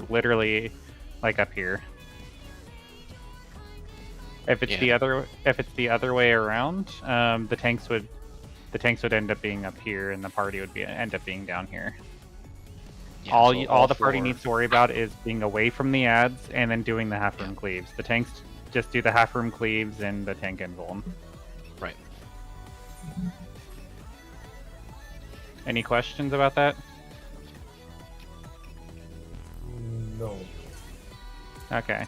literally like up here. If it's the other way around, the tanks would end up being up here, and the party would end up being down here. Yeah, all the party needs to worry about is being away from the ads and then doing the half room cleaves. The tanks just do the half room cleaves and the tank invuln. Right. Any questions about that? No. Okay.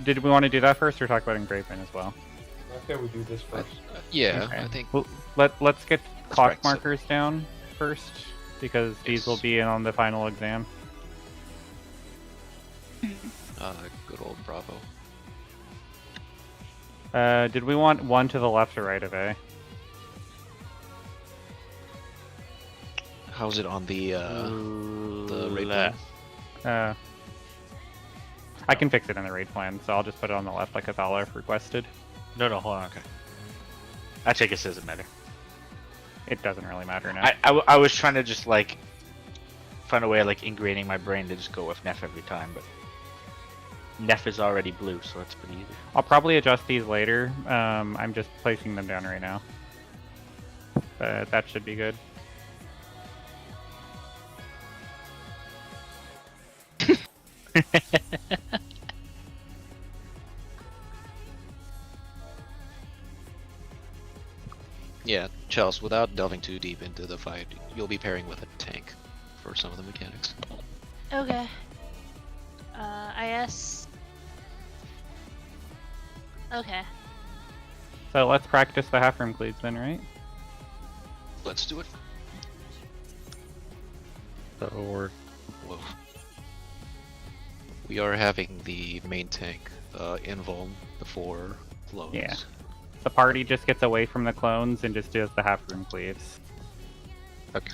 Did we want to do that first, or talk about engravement as well? I think we do this first. Yeah, okay. I think. Well, let's get clock markers down first, because these will be in on the final exam. Good old Bravo. Did we want one to the left or right of A? How's it on the raid plan? I can fix it in the raid plan, so I'll just put it on the left like Athala requested. No, hold on. Okay. Actually, I guess it doesn't matter. It doesn't really matter now. I was trying to just like find a way of like ingraining my brain to just go with Neff every time, but Neff is already blue, so that's pretty easy. I'll probably adjust these later. I'm just placing them down right now. But that should be good. Yeah, Chels, without delving too deep into the fight, you'll be pairing with a tank for some of the mechanics. Okay. IS. Okay. So let's practice the half room cleaves then, right? Let's do it. So we are having the main tank invuln before clones. Yeah. The party just gets away from the clones and just does the half room cleaves. Okay.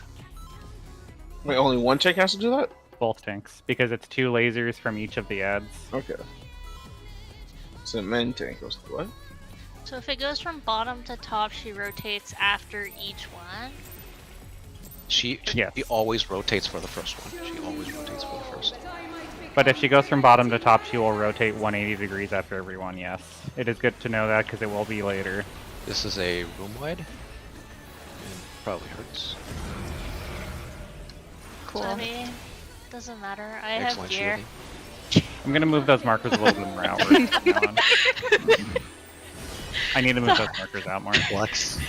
Wait, only one tank has to do that? Both tanks, because it's 2 lasers from each of the ads. Okay. So the main tank goes to what? So if it goes from bottom to top, she rotates after each one? She always rotates for the first one. She always rotates for the first. But if she goes from bottom to top, she will rotate 180 degrees after every one, yes. It is good to know that, because it will be later. This is a room-wide. And probably hurts. Cool. I mean, doesn't matter. I have gear. I'm gonna move those markers a little bit more outward. I need to move those markers out more. Flex.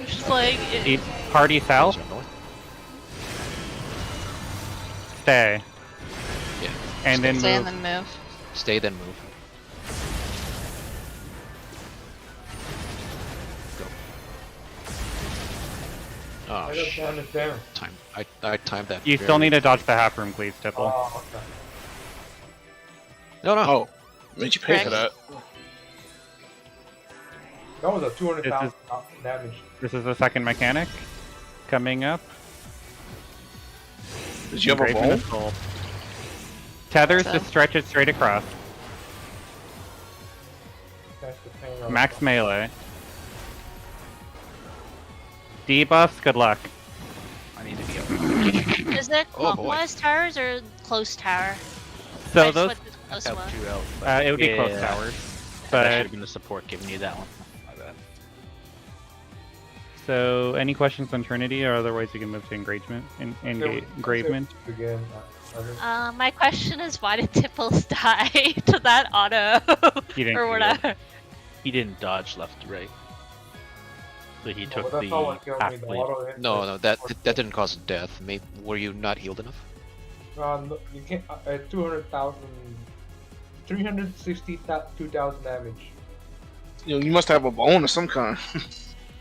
Just like... Party south? Stay. Yeah. And then Stay move. and then move. Stay, then move. Go. Oh, shit. I timed that. You still need to dodge the half room cleaves, Tipple. Oh, okay. No. Oh, made you pay for that. That was a 200,000 damage. This is the second mechanic coming up. Did you have a ball? Tethers to stretch it straight across. Max melee. Debuffs, good luck. I need to be up. Is it clockwise towers or close tower? So those... Close it would be close towers. But I should have been the support giving you that one. My bad. So, any questions on Trinity, or otherwise we can move to engagement? Engravement? Again, my question is, why did Tipples die to that auto? He didn't or whatever. He didn't dodge left to right. So he took that's all what the killed half me, the blade. auto hit No, was- that didn't cause death. Were you not healed enough? No, you can't. 200,000, 362,000 damage. You know, you must have a bone of some kind.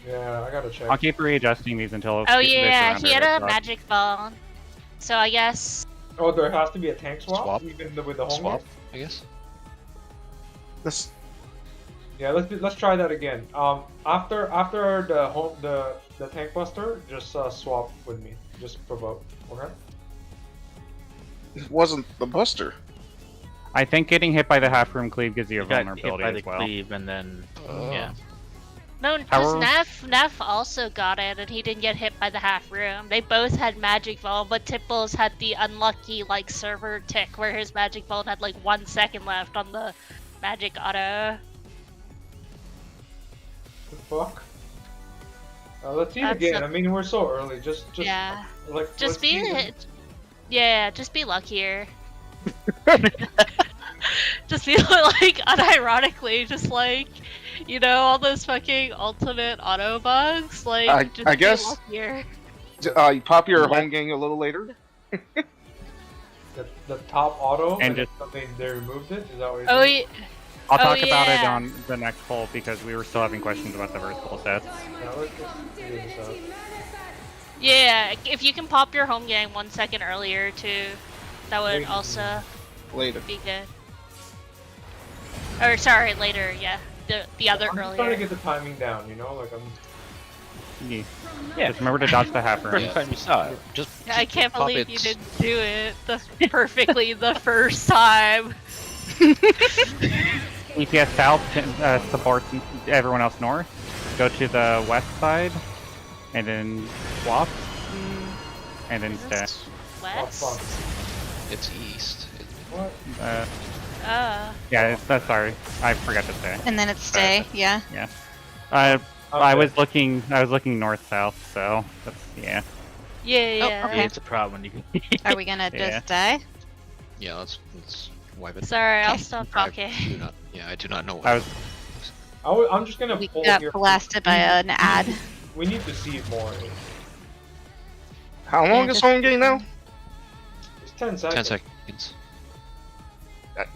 Yeah, I gotta check. I'll keep readjusting these until... Oh yeah, he had a magic bone. So I guess... Oh, there has to be a tank swap, Swap? even with the home Swap, guy? I guess. Yeah, let's try that again. After the tank buster, just swap with me. Just provoke, okay? It wasn't the buster. I think getting hit by the half room cleave gives you a You got hit vulnerability by the as well. cleave and then yeah. No, because Neff also got it, and he didn't get hit by the half room. They both had Magic Ball, but Tipples had the unlucky like server tick where his Magic Ball had like 1 second left on the Magic Auto. The fuck? Let's see it again. I mean, we're so early. Just yeah. Like, just be just be luckier. Just be like unironically, just like, you know, all those fucking ultimate auto bugs. Like, just I guess. be luckier. You pop your home gang a little later. the top auto, and just they removed it. Is that what you're Oh saying? yeah. I'll talk Oh, about it yeah. on the next poll because we were still having questions about the versatile sets. Yeah, let's just figure this out. Yeah, if you can pop your home gang 1 second earlier too, that would also Later. be good. Or sorry, later. Yeah, the other I'm just earlier. trying to get the timing down. You know, like I'm. Yeah. Just remember to dodge the half room. Yeah. Time you saw it. Just I can't pop believe it. you didn't do it perfectly the first time. EPS South supports everyone else north. Go to the west side, and then swap, and then Is stay. this Oh, west? fuck. It's east. What? Yeah, sorry, I forgot to say. And then it's stay, yeah. I Okay. was looking north south, so that's yeah. Yeah. okay. Yeah, it's a problem when you Are we gonna Yeah. just die? Yeah, let's wipe it. Sorry, I'll Okay. stop I talking. do not. Yeah, I do not know. What I was I'm just gonna We pull got here. blasted by an ad. We need to see it more. How long is home gang now? It's 10 seconds. 10 seconds.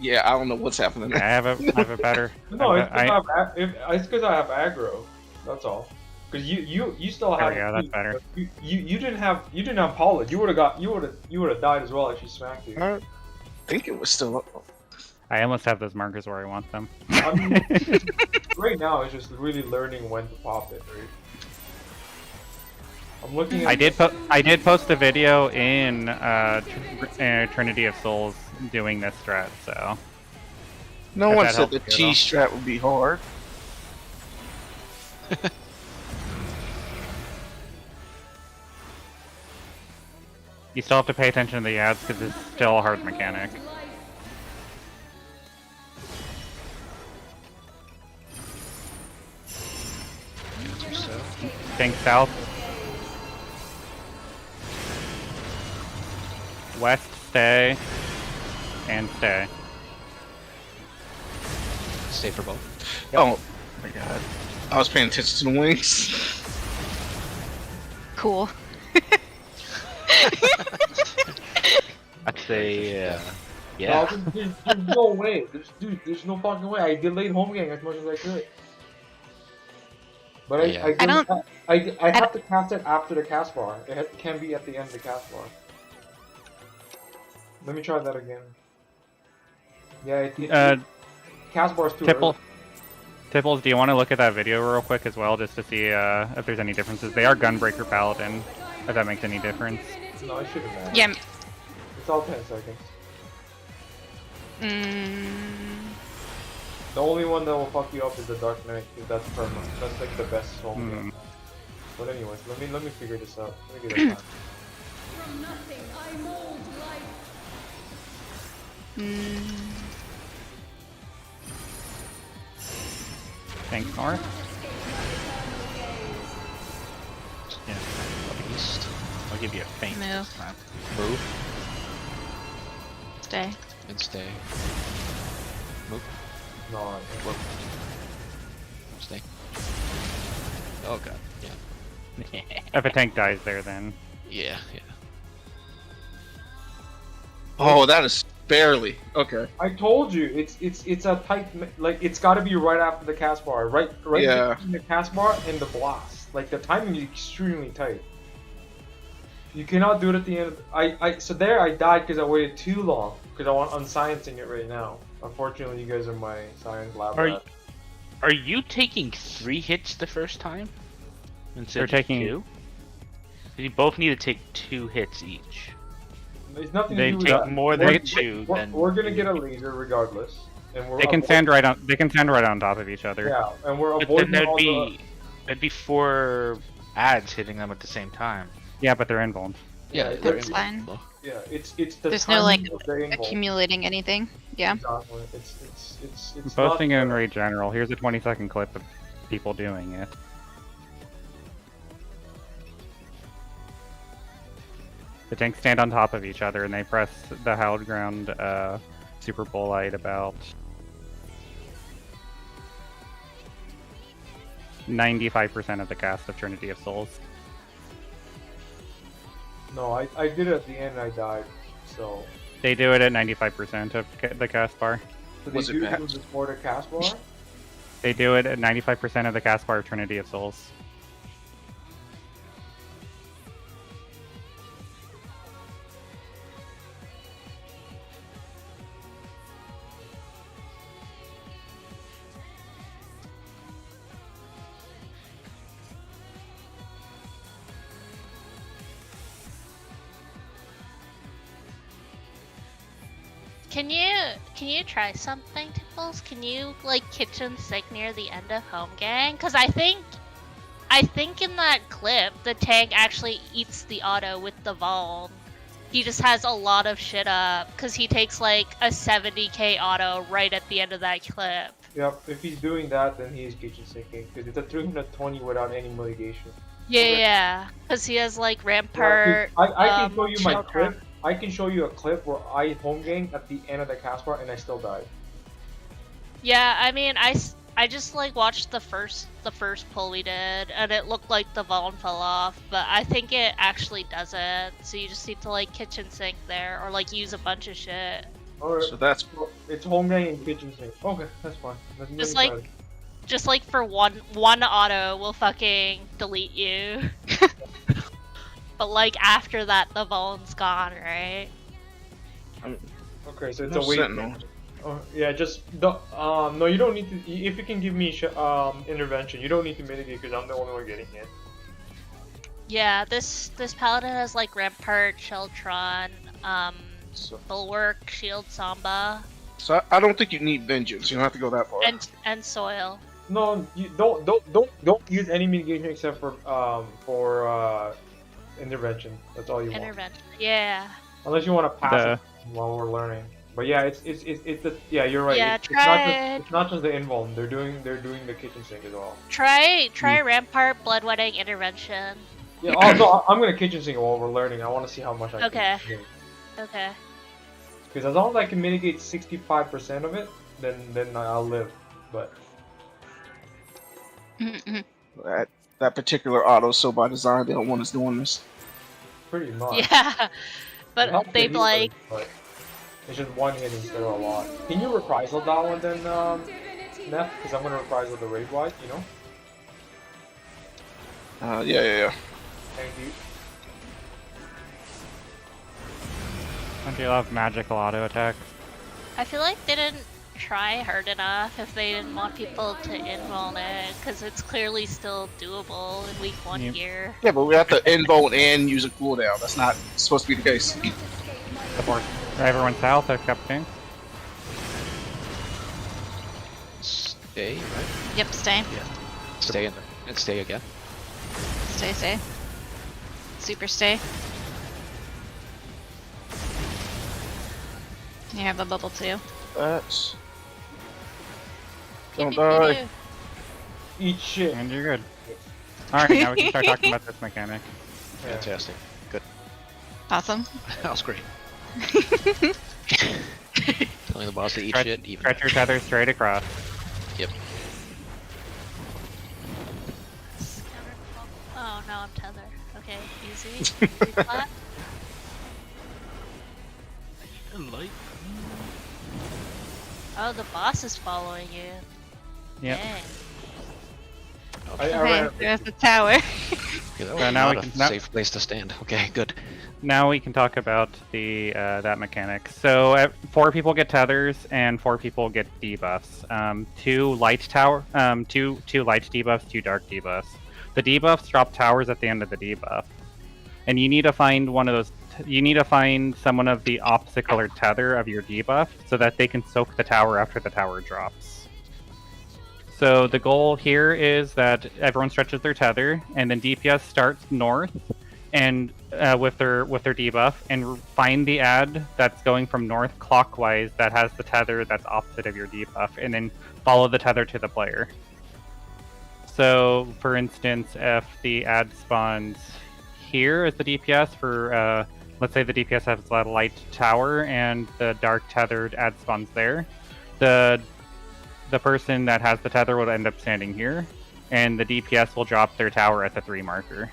Yeah, I don't know what's happening I there. have a better. No, it's I- because I have aggro. That's all. Because you still There have. we go, that's better. You didn't have Pollard. You would have died as well if she smacked you. I think it was still up. I almost have those markers where I want them. I mean, right now it's just really learning when to pop it. Right. I'm looking at. I did post a video in Trinity of Souls doing this strat, so No If one that said the helps you at all. T strat would be hard. you still have to pay attention to the ads because it's still a hard mechanic. Tank south. West, stay. And stay. Stay for both. Oh my god. I was paying attention to the wings. Cool. I'd say, Yeah. yeah. No, there's no way. There's no fucking way. I delayed home gang as much as I could. But Yeah. I have to cast it after the cast bar. It can be at the end of the cast bar. Let me try that again. Yeah, cast bar's too early. Tipples, do you want to look at that video real quick as well, just to see if there's any differences? They are Gunbreaker Paladin, if that makes any difference. No, it shouldn't matter. Yeah. It's all 10 seconds. Mm, The only one that will fuck you up is the Dark Knight, because that's perma. That's like the best home Hmm. game. But anyways, let me figure this out. Let me get it time. mm, Thanks, North. Yeah. East. I'll give you a feint Move. this time. Move stay. and stay. Move. No, Stay. Oh god. Yeah. If a tank dies there, then. Yeah. Yeah. Oh, that is barely. Okay. I told you it's a tight like it's got to be right after the cast bar, right Yeah. between the cast bar and the blast. Like the timing is extremely tight. You cannot do it at the end. So there I died because I waited too long because I'm sciencing it right now. Unfortunately, you guys are my science lab. rat. Are you taking 3 hits the first time? Instead They're of taking- 2? You both need to take 2 hits each. There's nothing They to do with take that. more than two, We're, then we're gonna you- get a laser regardless, and we're They can stand right on. They can stand right on top of each other. Yeah, and we're But then avoiding there'd all be It'd be 4 ads hitting them at the same time. Yeah, but they're invuln. Yeah, That's fine. Yeah, it's the There's no like timing of the invuln. accumulating anything. Yeah. Exactly. It's Posting not in Raid General. Here's a 20-second clip of people doing it. The tanks stand on top of each other and they press the hallowed ground Super Bolite about 95% of the cast of Trinity of Souls. No, I did it at the end and I died. So. They do it at 95% of the cast bar. So Was they it do patched? it before the cast bar? They do it at 95% of the cast bar of Trinity of Souls. Can you try something, Tipples? Can you like kitchen sink near the end of home gang? Cause I think in that clip the tank actually eats the auto with the Vuln. He just has a lot of shit up cause he takes like a 70k auto right at the end of that clip. Yep, if he's doing that, then he's kitchen sinking because it's a 320 without any mitigation. Yeah, cause he has like Rampart. I can show you my Shellcrown. clip. I can show you a clip where I home gang at the end of the cast bar and I still died. Yeah, I mean, I just like watched the first pull we did, and it looked like the Vuln fell off, but I think it actually doesn't. So you just need to like kitchen sink there, or like use a bunch of shit. Alright, So that's it's home gang and kitchen sink. Okay, that's fine. That's Just really like- bad. Just like for one auto will fucking delete you. But like after that, the Vuln's gone, right? Okay, so it's no a wait. sentinel. Yeah, just no, you don't need to. If you can give me intervention, you don't need to mitigate because I'm the only one getting hit. Yeah, this paladin has like Rampart, Sheltron, So, Bulwark, Shield, Samba, so I don't think you need vengeance. You don't have to go that far. and Soil. No, you don't use any mitigation except for intervention. That's all you want. Intervention. Yeah. Unless you want to pass it while we're learning. But yeah, it's the yeah, you're right. Yeah, It's not just the invuln. They're doing the kitchen sink as well. Try Rampart, Bloodwedding, Intervention. Yeah. Also, I'm gonna kitchen sink while we're learning. I want to see how much I Okay. can. Okay. Because as long as I can mitigate 65% of it, then I'll live. But That particular auto is so by design. They don't want us doing this. pretty much. Yeah. It helps But they've the like healers, but it's just one hit instead of a lot. Can you reprisal that one then, Neff? Because I'm gonna reprisal the raid wide, you know? Yeah. Thank you. Don't you love magical auto attacks? I feel like they didn't try hard enough if they didn't want people to invuln it, because it's clearly still doable in week 1 Yep. here. Yeah, but we have to invoke and use a cooldown. That's not supposed to be the case. Support. Everyone south of Captain. Stay, right? Yep, stay. Stay in there. And stay again. Stay. Super stay. You have a bubble too. That's don't Pew, die. pew, pew. Eat shit. And you're good. Alright, now we can start talking about this mechanic. Yeah. Fantastic. Good. Awesome. That was great. Telling the boss to eat Stretch, shit, even. stretch your tether straight across. Yep. Oh no, I'm tethered. Okay, easy. Easy flat. Oh, the boss is following you. Yep. Dang. I Okay, ran there's the tower. Okay, that So was now not we a can- now- safe place to stand. Okay, good. Now we can talk about the that mechanic. So 4 people get tethers and 4 people get debuffs. 2 light tower, two light debuffs, 2 dark debuffs. The debuffs drop towers at the end of the debuff, and you need to find one of those. You need to find someone of the opposite colored tether of your debuff so that they can soak the tower after the tower drops. So the goal here is that everyone stretches their tether, and then DPS starts north, and with their debuff, and find the ad that's going from north clockwise that has the tether that's opposite of your debuff, and then follow the tether to the player. So, for instance, if the ad spawns here as the DPS for, let's say the DPS has a light tower and the dark tethered ad spawns there, the person that has the tether will end up standing here, and the DPS will drop their tower at the 3 marker.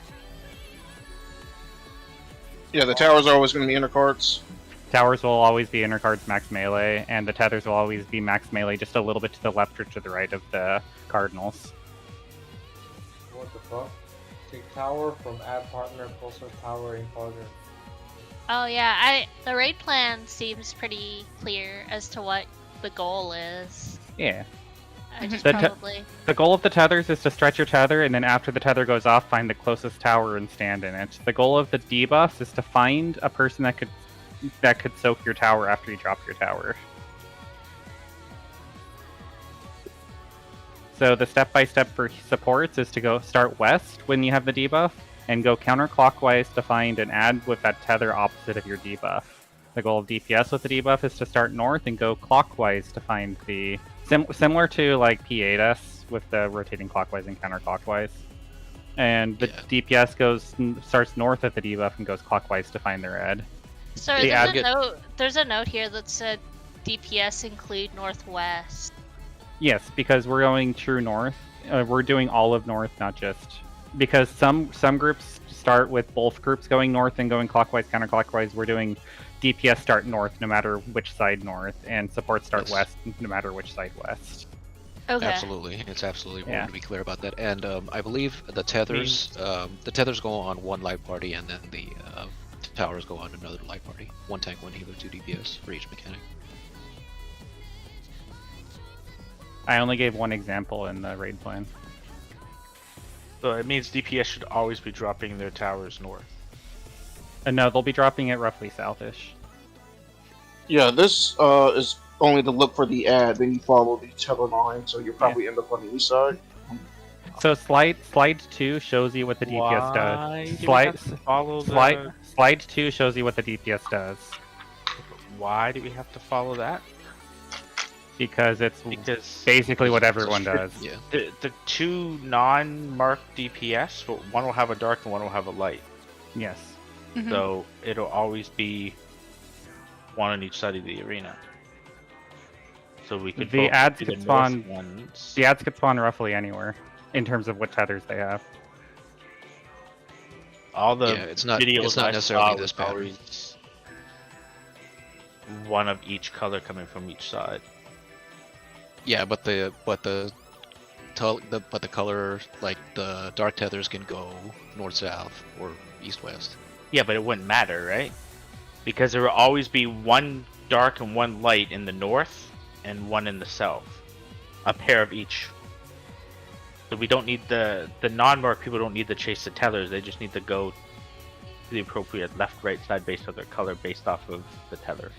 Yeah, the towers are always going to be inner cards. Towers will always be inner cards max melee, and the tethers will always be max melee just a little bit to the left or to the right of the cardinals. What the fuck? Take tower from ad partner, closer tower in quadrant. Oh yeah, the raid plan seems pretty clear as to what the goal is. Yeah. I just The probably... The goal of the tethers is to stretch your tether, and then after the tether goes off, find the closest tower and stand in it. The goal of the debuffs is to find a person that could soak your tower after you drop your tower. So the step-by-step for supports is to go start west when you have the debuff, and go counterclockwise to find an ad with that tether opposite of your debuff. The goal of DPS with the debuff is to start north and go clockwise to find the... similar to like P12S with the rotating clockwise and counterclockwise. And the DPS starts north of the debuff and goes clockwise to find their ad. So there's a note here that said DPS include northwest. Yes, because we're going true north. We're doing all of north, not just... Because some groups start with both groups going north and going clockwise, counterclockwise. We're doing DPS start north no matter which side north, and support start west no matter which side west. Okay. Absolutely, it's absolutely important to be clear about that. And I believe the tethers go on one light party, and then the towers go on another light party. 1 tank, 1 healer, 2 DPS for each mechanic. I only gave one example in the raid plan. So it means DPS should always be dropping their towers north. No, they'll be dropping it roughly southish. Yeah, this is only to look for the ad, then you follow the tether line, so you'll probably end up on the east side. So slide 2 shows you what the DPS does. Slide 2 shows you what the DPS does. Why do we have to follow that? Because it's basically what everyone does. Yeah. The 2 non-marked DPS, but one will have a dark and one will have a light. Yes. Mhm. So it'll always be one on each side of the arena. So we could The ads the could spawn. ones. The ads could spawn roughly anywhere in terms of what tethers they have. All the it's not videos I necessarily saw this was pattern. always one of each color coming from each side. Yeah, but the color, like the dark tethers can go north south or east west. Yeah, but it wouldn't matter, right? Because there will always be one dark and one light in the north and one in the south. A pair of each. So we don't need the non-marked people don't need to chase the tethers, they just need to go to the appropriate left, right side based on their color based off of the tether.